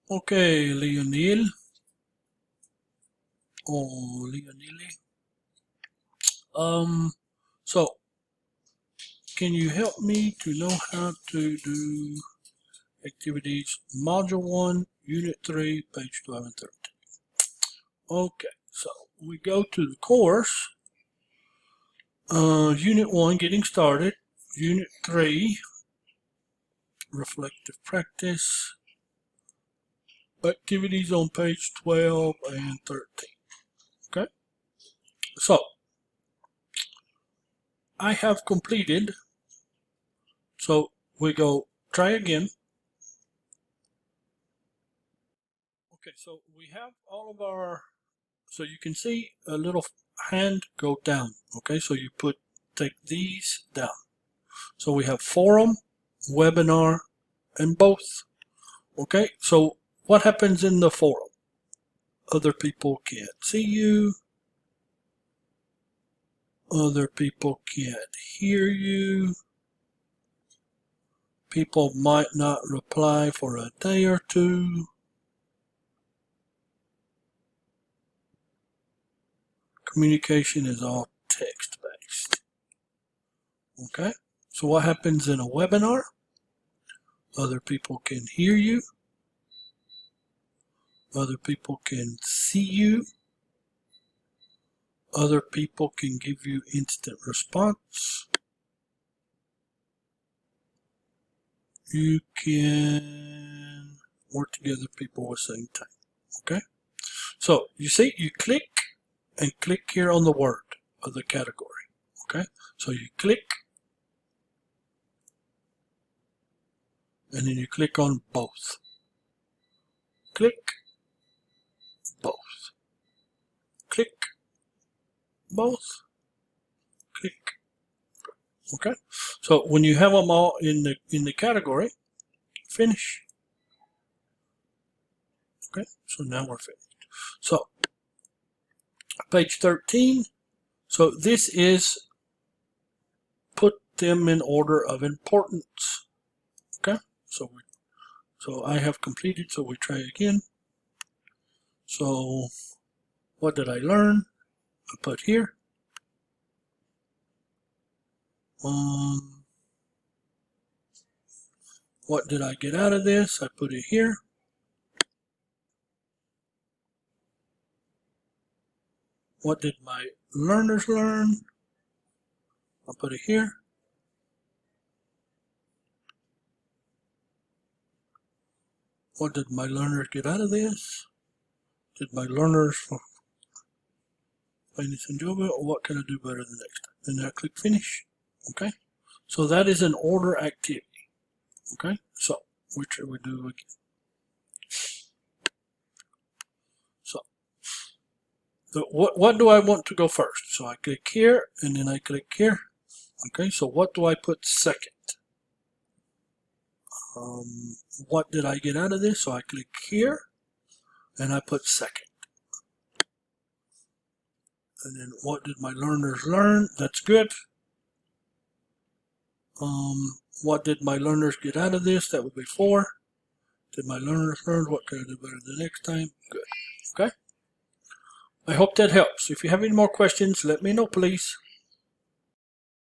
Okay, Leonille or Leonille. So can you help me to know how to do activities module 1, unit 3, page 12 and 13? Okay, so we go to the course, unit 1, getting started, unit 3, reflective practice, activities on page 12 and 13. Okay, so I have completed, so we go try again. Okay, so we have all of our, so you can see a little hand go down. Okay, so you take these down. So we have forum, webinar, and both. Okay, so what happens in the forum? Other people can't see you. Other people can't hear you. People might not reply for a day or two. Communication is all text-based. Okay, so what happens in a webinar? Other people can hear you. Other people can see you. Other people can give you instant response. You can work together, people at the same time. Okay, so you see, you click and click here on the word of the category. Okay, so you click and then you click on both. Click, both. Click, both. Click. Okay, so when you have them all in the category, finish. Okay, so now we're finished. So page 13. So this is put them in order of importance. Okay, so I have completed. So we try again. So what did I learn? I put here. What did I get out of this? I put it here. What did my learners learn? I'll put it here. What did my learners get out of this? Did my learners find this enjoyable, or what can I do better the next time? And I click finish. Okay, so that is an order activity. Okay, so which we do again. So what do I want to go first? So I click here and then I click here. Okay, so what do I put second? What did I get out of this? So I click here and I put second. And then what did my learners learn? That's good. What did my learners get out of this? That would be 4. Did my learners learn? What can I do better the next time? Good. Okay. I hope that helps. If you have any more questions, let me know, please.